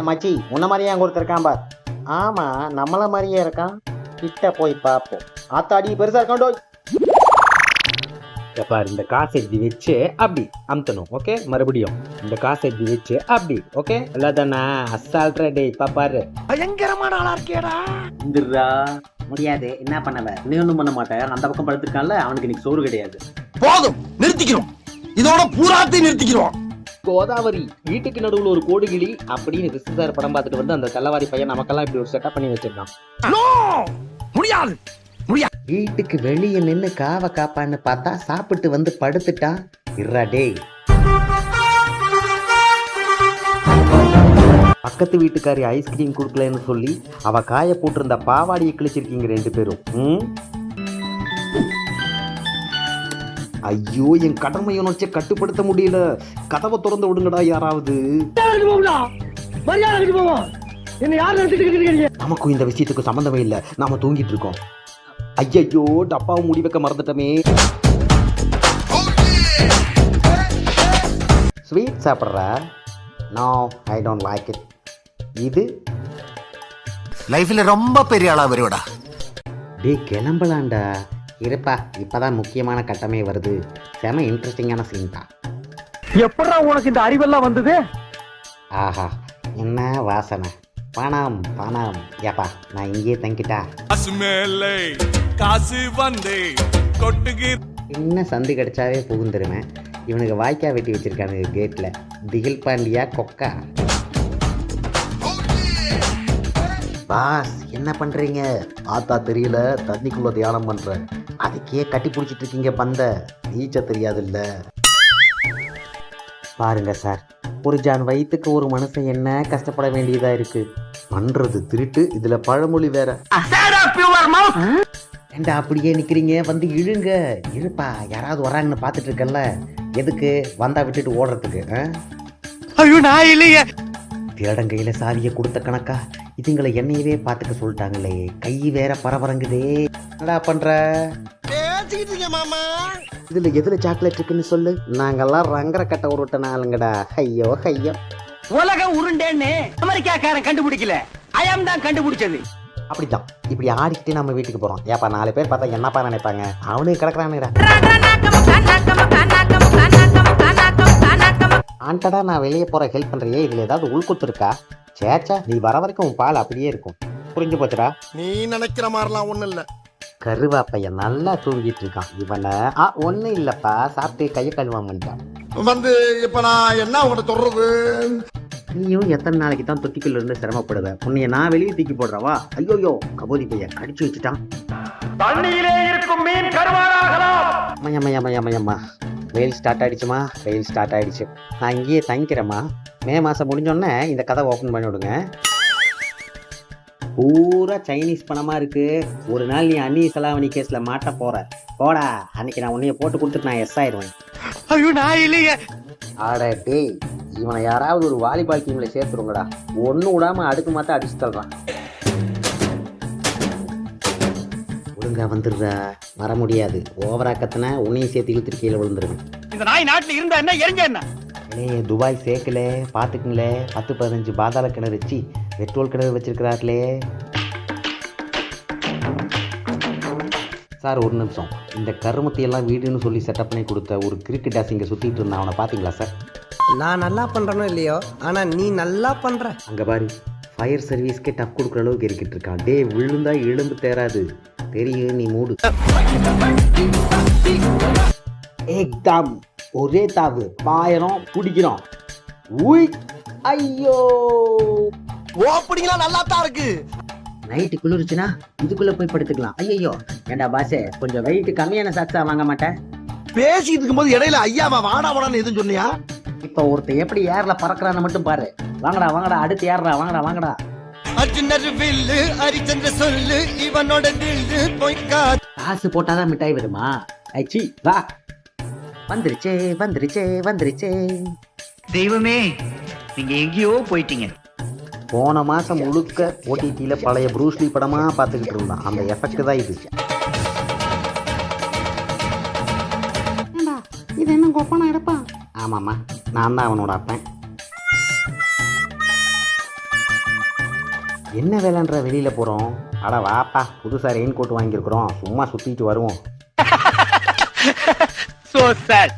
மச்சி உன்ன மாதிரியே அங்கே ஒருத்தர் இருக்கான் பார். ஆமாம் நம்மள மாதிரியே இருக்கான். கிட்ட போய் பார்ப்போம். ஆத்தாடி பெருசாக இருக்காண்டோ. பாரு இந்த காசை எப்படி வச்சு அப்படி அமுத்தணும். ஓகே மறுபடியும் இந்த காசை எப்படி வச்சு அப்படி. ஓகே இல்லாதானா அசால்ட்ரா டே. பாரு பயங்கரமான ஆளா இருக்கேடா. இந்திரா முடியாது. என்ன பண்ணவ நீ ஒன்றும் பண்ண மாட்டேன். அந்த பக்கம் படுத்துருக்கான்ல அவனுக்கு இன்னைக்கு சோறு கிடையாது. போதும் நிறுத்திக்கிறோம். இதோட பூராத்தையும் நிறுத்திக்கிறோம். கோதாவரி வீட்டுக்கு நடுவில் ஒரு கோடுகிளி அப்படின்னு விசுசார் படம் பார்த்துட்டு வந்து அந்த தள்ளவாரி பையன் நமக்கெல்லாம் இப்படி ஒரு செட்டப் பண்ணி வச்சிருக்கான். முடியாது. வீட்டுக்கு வெளியே நின்று காவை காப்பான்னு பார்த்தா சாப்பிட்டு வந்து படுத்துட்டான். இர்ரா டேய். பக்கத்து வீட்டுக்காரி ஐஸ்கிரீம் கொடுக்கலன்னு சொல்லி அவ காய போட்டிருந்த பாவாடியை கிழிச்சிருக்கீங்க 2 பேரும். ஐயோ என் கடமையை உணர்ச்சியை கட்டுப்படுத்த முடியல. கதவை திறந்து விடுங்கடா யாராவது. நமக்கும் இந்த விஷயத்துக்கு சம்பந்தமே இல்லை. நாம தூங்கிட்டு இருக்கோம். ஐயோ டப்பாவை முடி வைக்க மறந்துட்டமே. ஸ்வீட் சாப்பிட்ற? No I don't like it. இது லைஃப்ல ரொம்ப பெரிய ஆளா வருவடா. டே கிளம்பலாண்டா. இருப்பா இப்பதான் முக்கியமான கட்டமே வருது. செம இன்ட்ரெஸ்டிங்கான சீன் தான். எப்படா உனக்கு இந்த அறிவெல்லாம் வந்தது? ஆஹா என்ன வாசனை. பணம் பணம். ஏப்பா நான் இங்கேயே தங்கிட்டா. காசு வந்து என்ன சந்து கிடைச்சாவே புகுந்துருவேன். இவனுக்கு வாய்க்கா வெட்டி வச்சிருக்கானுங்க கேட்ல. திகில் பாண்டியா கொக்கா. பாஸ் என்ன பண்றீங்க? ஆத்தா தெரியல தண்ணிக்குள்ள தியானம் பண்றேன். அதுக்கே கட்டி பிடிச்சிட்டு இருக்கீங்க பந்த. நீச்ச தெரியாது இல்ல. பாருங்க சார் ஒரு ஜான் வயிற்றுக்கு ஒரு மனுஷன் என்ன கஷ்டப்பட வேண்டியதா இருக்கு. பண்றது திருட்டு இதுல பழமொழி வேற. ஏண்டா அப்படியே நிக்கிறீங்க? வந்து இழுங்க. இருப்பா யாராவது வராங்கன்னு பாத்துட்டு இருக்கல. எதுக்கு வந்தா விட்டுட்டு ஓடுறதுக்கு? ஐயோ நான் இல்லையே. திருடங்கையில சாவியை கொடுத்த கணக்கா இதுங்களை என்னையவே பாத்துக்க சொல்லிட்டாங்களே. கை வேற பரபரங்குதே. என்னடா பண்ற? மாமா இதுல எதுல சாக்லேட் இருக்குன்னு சொல்லு. நாங்கெல்லாம் ரங்கர கட்ட உருட்டன ஆளுங்கடா. ஐயோ ஐயோ. உலகம் உருண்டேன்னு அமெரிக்காக்காரன் கண்டுபிடிக்கல. அயம் தான் கண்டுபிடிச்சது. அப்படித்தான் இப்படி ஆடிக்கிட்டே நம்ம வீட்டுக்கு போறோம். ஏப்பா 4 பேர் பார்த்தா என்னப்பா நினைப்பாங்க? அவனுக்கு கிடக்குறானுடா. ஆண்டடா நான் வெளியே போற ஹெல்ப் பண்றியே. இதுல ஏதாவது உள்குத்து இருக்கா? சேச்சா நீ வர வரைக்கும் உன் பால் அப்படியே இருக்கும். புரிஞ்சு போச்சுடா. நீ நினைக்கிற மாதிரிலாம் ஒண்ணும் இல்ல. கருவா பையன் நல்லா தூங்கிட்டு இருக்கான். இவனை ஒன்னும் இல்லப்பா சாப்பிட்டு கையை கழுவாமட்டான். வந்து இப்ப நான் என்ன உங்கள்கிட்ட சொல்றது? நீயும் எத்தனை நாளைக்கு தான் தொட்டிக்குள்ள இருந்து சிரமப்படுவ? உன்னைய நான் வெளியே தூக்கி போடுறவா? ஐயோயோ கபோதி பையன் கடிச்சு வச்சுட்டான். தண்ணியிலே இருக்கும் மீன் கருவாடாகலாம். மயம்மா வெயில் ஸ்டார்ட் ஆயிடுச்சுமா. வெயில் ஸ்டார்ட் ஆயிடுச்சு. நான் இங்கேயே தங்கிக்கிறேம்மா. மே மாதம் முடிஞ்சோடனே இந்த கதை ஓப்பன் பண்ணி விடுங்க. பூரா சைனீஸ் பணமா இருக்கு. ஒரு நாள் நீ அந்நிய செலாவணி கேஸ்ல மாட்ட போற. போடா அன்னைக்கு நான் உன்னைய போட்டு கொடுத்துட்டு நான் எஸ் ஆயிடுவேன். ஐயோ நான் இல்லையே. ஆட டேய் இவனை யாராவது ஒரு வாலிபால் டீம்ல சேர்த்துருங்கடா. ஒன்னும் விடாம அடுக்கு மாத்த அடிச்சு தள்ளுறான். ஒழுங்கா வந்துடுறா. வர முடியாது. ஓவரா கத்துனா உன்னையும் சேர்த்து இழுத்துட்டு கீழே விழுந்துருவேன். இந்த நாய் நாட்டுல இருந்தா என்ன எரிஞ்ச என்ன? துபாய் சேர்க்கல பாத்துக்குங்களே. 10-15 பாதாள கிணறு வச்சு பெட்ரோல் கிணறு வச்சிருக்கிறார்களே. சார் ஒரு நிமிஷம். இந்த கருமத்தையெல்லாம் வீடுன்னு சொல்லி செட்டப் பண்ணி கொடுத்த ஒரு கிரிக்கெட் டாஸ் இங்கே சுற்றிட்டு இருந்தான். அவனை பார்த்தீங்களா சார்? நான் நல்லா பண்ணுறனோ இல்லையோ ஆனால் நீ நல்லா பண்ணுற. அங்கே பாரு ஃபயர் சர்வீஸ்க்கே டஃப் கொடுக்குற அளவுக்கு இருக்கிட்டு இருக்கான். டே விழுந்தா எலும்பு தேராது தெரியும். நீ மூடு. ஏக்தம் ஒரே தாவு பாயறோம் குடிக்கிறோம். உய் ஐயோ ஓப்பனிங்களா நல்லா தான் இருக்கு. நைட்டு குளிர்ச்சுன்னா இதுக்குள்ள போய் படுத்துக்கலாம். ஐயோ ஏண்டா பாசே கொஞ்சம் வெயிட் கம்மியான சாக்ஸா வாங்க மாட்டேன். பேசிட்டு இருக்கும்போது இடையில ஐயாவா வாடா வாடான்னு எதுவும் சொன்னியா? இப்ப ஒருத்தன் எப்படி ஏர்ல பறக்குறான்னு மட்டும் பாரு. வாங்கடா வாங்கடா அடுத்து ஏறா வாங்கடா வாங்கடா. காசு போட்டாதான் மிட்டாய் வருமா? ஐச்சி வா. வந்துருச்சே வந்துருச்சே வந்துருச்சே. தெய்வமே நீங்க எங்கேயோ போயிட்டீங்க. போன மாசம் முழுக்க ஓடிடியில பழைய ப்ரூஸ்லி படமா பார்த்துக்கிட்டு இருந்தான். அந்த எஃபெக்ட் தான் இது. இது என்ன கொப்பனா எடுப்பா? ஆமாம்மா நான் தான் அவனோட அப்பேன். என்ன வேலைன்ற வெளியில் போகிறோம்? அட வாப்பா, புதுசாக ரெயின் கோட் வாங்கியிருக்கிறோம், சும்மா சுற்றிட்டு வருவோம். So sir.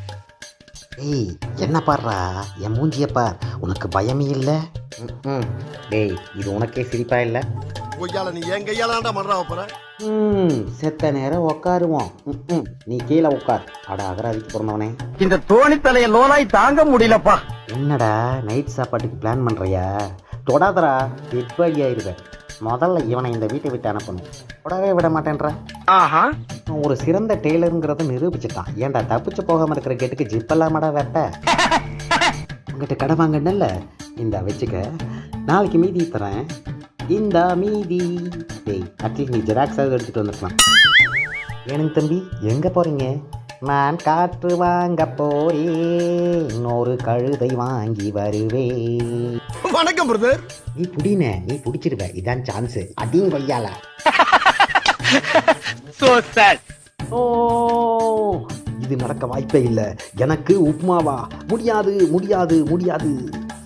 ஏய், என்ன பாடுறா என் மூஞ்சியப்பா, உனக்கு பயமே இல்லை? டேய், இது உனக்கே சிரிப்பா இல்லை? கொய்யால நீ என் கையாலாண்டா மறா போற. செத்த நேரம் உக்காருவோம். நீ கீழே உட்கார். அட அகராதிக்கு பிறந்தவனே. இந்த தோணி தலைய லோனாய் தாங்க முடியலப்பா. என்னடா நைட் சாப்பாட்டுக்கு பிளான் பண்ணுறியா? தொடாதரா, டெட்பாடி ஆயிருவேன். முதல்ல இவனை இந்த வீட்டை விட்டு அனுப்பணும். தொடவே விட மாட்டேன்ற. ஆஹா, ஒரு சிறந்த டெய்லருங்கிறத நிரூபிச்சுட்டான். ஏன்டா தப்பிச்சு போகாமல் இருக்கிற கேட்டுக்கு ஜிப்பெல்லாமடா வெட்ட? உங்ககிட்ட கடை வாங்கினல்ல, இந்த வச்சுக்க, நாளைக்கு மீதி தரேன். இந்த மீதி டேய், அட்லீஸ்ட் நீ ஜெராக்ஸாவது எடுத்துகிட்டு வந்துருக்கலாம். ஏனுங்க தம்பி, எங்கே போகிறீங்க? நான் காற்று வாங்க போறேன், ஒரு கழுதை வாங்கி வருவேன். வணக்கம் பிரதர். நீ புடினே, நீ பிடிச்சிருவ, இதான் சான்ஸு. அடியும் கொய்யால. So sir. ஓ, இது நடக்க வாய்ப்பே இல்லை. எனக்கு உப்மாவா? முடியாது முடியாது முடியாது.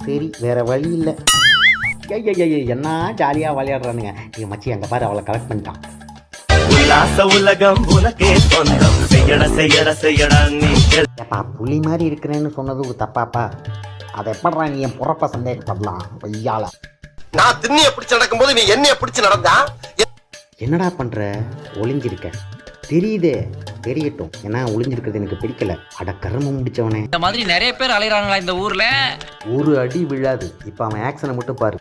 சரி, வேற வழி இல்லை. என்ன ஜாலியாக விளையாடுறானுங்க. நீ மச்சி அங்கே பாரு, அவளை கலெக்ட் பண்ணிட்டான். உலகம் உனக்கே சொந்தம். செய்யட செய்யட செய்யட நீ. ஏப்பா, புலி மாதிரி இருக்கிறேன்னு சொன்னது ஒரு தப்பாப்பா? அதை எப்படா நீ என் புறப்ப சந்தேகப்படலாம் ஐயால? நான் திண்ணிய பிடிச்சு நடக்கும்போது நீ என்னைய பிடிச்சு நடந்தா? என்னடா பண்ற? ஒளிஞ்சிருக்க தெரியுதே. தெரியட்டும், ஏன்னா ஒளிஞ்சிருக்கிறது எனக்கு பிடிக்கல. அட கருமம் முடிச்சவனே. இந்த மாதிரி நிறைய பேர் அலையறாங்களா இந்த ஊர்ல? ஒரு அடி விழாது. இப்ப அவன் ஆக்ஷனை மட்டும் பாரு.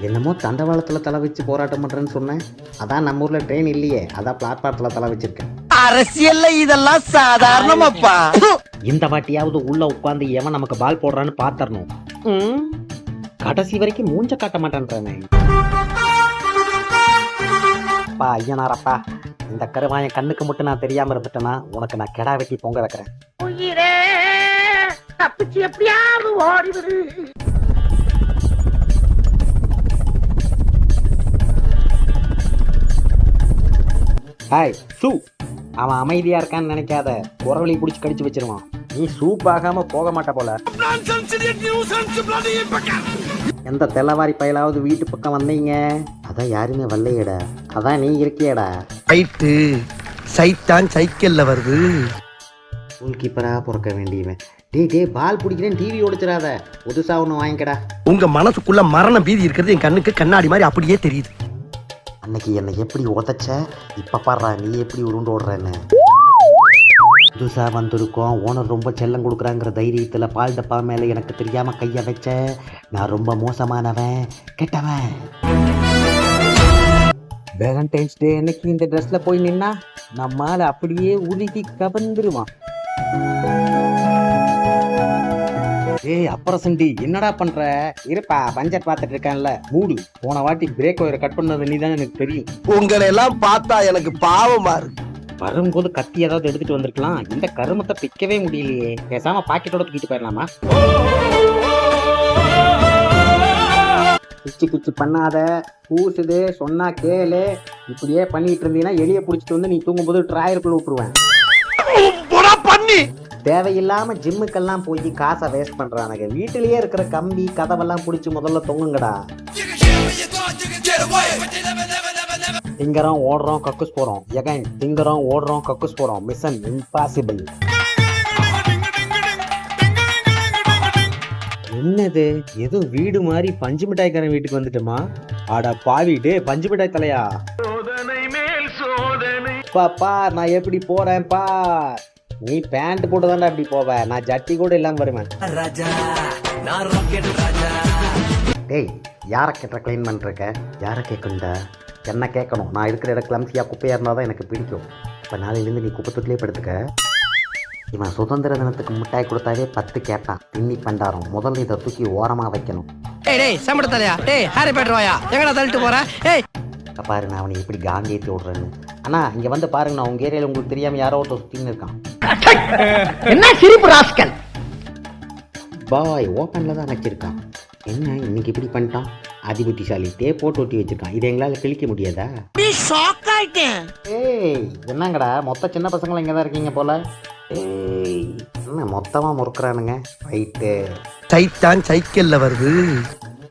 என்னமோ தண்டவாளத்துல தலை வச்சு போராட்டம் பண்றேன்னு சொன்னேன். அதான் நம்ம ஊர்ல ட்ரெயின் இல்லையே, அதான் பிளாட்பாரத்துல தலை வச்சிருக்கேன். அரசியல்ல இதெல்லாம் சாதாரணமாப்பா. இந்த வாட்டியாவது உள்ள உட்காந்து எவன் நமக்கு பால் போடுறான்னு பாத்தரணும். கடைசி வரைக்கும் மூஞ்ச காட்ட மாட்டேன்றானே. அப்பா ஐயனாரப்பா, இந்த கருவாயன் கண்ணுக்கு மட்டும் நான் தெரியாம இருந்துட்டேன்னா உனக்கு நான் கெடா வெட்டி பொங்க வைக்கிறேன். உயிரே தப்பிச்சு எப்படியாவது ஓடிவிடு. ஹாய் சூ. அவன் அமைதியா இருக்கான்னு நினைக்காத, குரவழி பிடிச்சி கடிச்சு வச்சிருவான். நீ சூப் ஆகாம போக மாட்ட போல. எந்த தெல்லவாரி பயலாவது வீட்டு பக்கம் வந்தீங்க? அதான் யாருமே வரலையேடா. அதான் நீ இருக்கியடா. ரைட்டு, சைத்தான் சைக்கிள்ல வருது. கோல் கீப்பரா பிறக்க வேண்டியவன். டே பால் பிடிக்கிறேன், டிவி ஓடிச்சிடாத. புதுசா ஒன்று வாங்கிக்கடா. உங்க மனசுக்குள்ள மரண பீதி இருக்கிறது என் கண்ணுக்கு கண்ணாடி மாதிரி அப்படியே தெரியுது. அன்னைக்கு என்னை எப்படி உதச்ச, இப்ப பாடுறா நீ எப்படி உருண்டு ஓடுறன்னு. புதுசா வந்திருக்கோம், ஓனர் ரொம்ப செல்லம் கொடுக்குறாங்கிற தைரியத்துல பால் டப்பா மேல எனக்கு தெரியாம கைய வச்ச. நான் ரொம்ப மோசமானவன், கெட்டவன். வேலண்டைன்ஸ் டே அன்னைக்கு இந்த ட்ரெஸ்ல போய் நின்னா நம்மால அப்படியே உருகி கவர்ந்துருவான். ஏய் அப்பரசண்டி, என்னடா பண்ற? இருப்பா, பஞ்சர் பார்த்துட்டு இருக்கேன்ல, மூடு. போன வாட்டி பிரேக் ஒயரை கட் பண்ணது நீ தான், எனக்கு தெரியும். உங்களை எல்லாம் பார்த்தா எனக்கு பாவமா இருக்கு. வரும்போது கத்தி ஏதாவது எடுத்துட்டு வந்திருக்கலாம். இந்த கருமத்தை பிக்கவே முடியலையே. பேசாம பாக்கெட்டோட தூக்கிட்டு போயிடலாமா? குச்சி குச்சி பண்ணாத, பூசுது, சொன்னா கேளு. இப்படியே பண்ணிட்டு இருந்தீங்கன்னா எலிய புடிச்சிட்டு வந்து நீ தூங்கும்போது ட்ராயருக்குள்ள விட்டுருவேன். தேவையில்லாம ஜிம்முக்கெல்லாம் போய் காசை வேஸ்ட் பண்றானுங்க. வீட்டிலேயே இருக்கிற கம்பி கதவெல்லாம் பிடிச்சி முதல்ல தொங்குங்கடா. திங்கறோம் ஓடுறோம் கக்குஸ் போறோம். எகைன் திங்கறோம் ஓடுறோம் கக்குஸ் போறோம். Mission impossible. என்னது, ஏதோ வீடு மாதிரி பஞ்சு மிட்டாய்க்காரன் வீட்டுக்கு வந்துட்டோமா? ஆடா பாவி, டே பஞ்சு மிட்டாய் தலையா. பாப்பா நான் எப்படி போறேன் பா. நீ பேண்ட் போட்டு தான்டா அப்படி போவ, நான் ஜட்டி கூட இல்லாம வருவேன். டேய், யாரை கேட்ட கிளீன் பண்ணிருக்க? யாரை கேட்கணுண்டா? என்ன கேட்கணும்? நான் இருக்கிற இடம் கிளம்சியா குப்பையா இருந்தால் தான் எனக்கு பிடிக்கும். இப்போ நாளையிலேருந்து நீ குப்பை தொட்டிலே படுத்துக்க. இவன் சுதந்திர தினத்துக்கு மிட்டாய் கொடுத்தாவே 10 கேட்டான். தின்னி பண்டாரம். முதல்ல இதை தூக்கி ஓரமாக வைக்கணும். டேய் சம்பட தலையா, டேய் ஹாரி பேட்டர் வாயா, எங்கடா தள்ளிட்டு போற? ஏய் பாரு, நான் அவனை எப்படி காந்தி ஏற்றி விடுறேன்னு. அண்ணா இங்கே வந்து பாருங்க, நான் உங்கள் ஏரியாவில் உங்களுக்கு தெரியாமல் யாரோ ஒருத்தர் சுற்றின்னு இருக்கான். என்ன சிரிப்பு ராஸ்கல். பாய் ஓப்பனில் தான் வச்சிருக்கான். என்ன இன்னைக்கு இப்படி பண்ணிட்டான்? அதிபுத்திசாலி டே போட்டு ஒட்டி வச்சிருக்கான். இதை எங்களால் கிழிக்க முடியாதா? ஏய் என்னங்கடா மொத்த சின்ன பசங்களும் இங்கே தான் இருக்கீங்க போல. ஏய் என்ன மொத்தமாக முறுக்குறானுங்க. ரைட்டு, சைத்தான் சைக்கிள்ல வருது.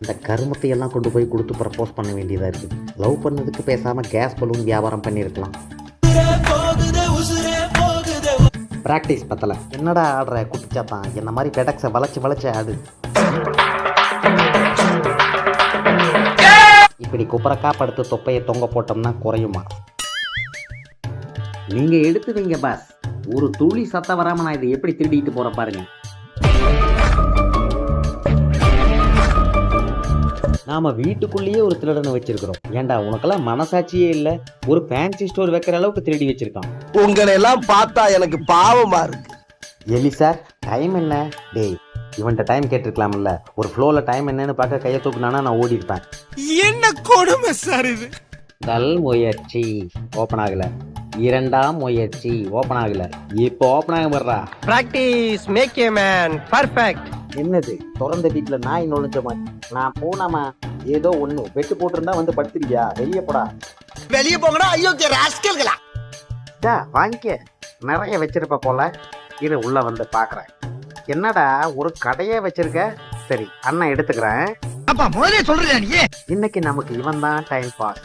இந்த கருமத்தையெல்லாம் கொண்டு போய் கொடுத்து ப்ரப்போஸ் பண்ண வேண்டியதாக இருக்குது. லவ் பண்ணதுக்கு பேசாமல் கேஸ் பலூன் வியாபாரம் பண்ணியிருக்கலாம். ப்ராக்டிஸ் பத்தலை. என்னடா ஆடுற குட்டிச்சாத்தான், என்ன மாதிரி பெடக்ஸை வளைச்சு ஆடு. இப்படி குப்பரக்கா படுத்து தொப்பையை தொங்க போட்டோம்னா குறையுமா? நீங்க எடுத்து வைங்க பாஸ். ஒரு துளி சத்தம் வராம நான் இதை எப்படி திருடிட்டு போற பாருங்க. நாம வீட்டுக்குள்ளேயே ஒரு திருடனை வச்சிருக்கிறோம். ஏண்டா உனக்கெல்லாம் மனசாட்சியே இல்ல? ஒரு ஃபேன்சி ஸ்டோர் வைக்கிற அளவுக்கு திருடி வச்சிருக்கான். உங்களை எல்லாம் பார்த்தா எனக்கு பாவமா இருக்கு. எலி சார் டைம் என்ன? டேய் இவன்ட்ட டைம் கேட்டிருக்கலாம்ல. ஒரு ஃப்ளோல டைம் என்னன்னு பார்க்க கையை தூக்குனானா நான் ஓடி இருப்பேன். என்ன கொடுமை சார் இது. முதல் முயற்சி ஓப்பன் ஆகல, இரண்டாம் முயற்சி ஓப்பன் ஆகல, இப்போ ஓப்பன் ஆக வர்றா. Practice make a man perfect. என்னது திறந்த வீட்டுல நாய் நுழைஞ்ச மாதிரி? நான் போனாமா ஏதோ ஒண்ணு வெட்டு போட்டிருந்தா வந்து படுத்துருக்கியா? வெளியே போடா. வெளிய போங்கடா. ஐயோ ராஸ்கல்களா. வாங்கிக்க, நிறைய வச்சிருப்ப போல. இரு உள்ள வந்து பாக்குறேன். என்னடா ஒரு கடையே வச்சிருக்க? சரி அண்ணன் எடுத்துக்கிறேன். அப்பா முதலே சொல்றியா நீ? இன்னைக்கு நமக்கு இவன் தான் டைம் பாஸ்.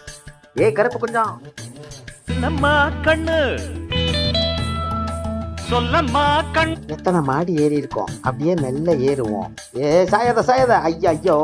ஏ கருப்பு கொஞ்சம் நம்ம கண்ணு சொல்லம்மா கண். எத்தனை மாடி ஏறி இருக்கோம், அப்படியே மெல்ல ஏறுவோம். ஏ சாயத ஐயா ஐயோ.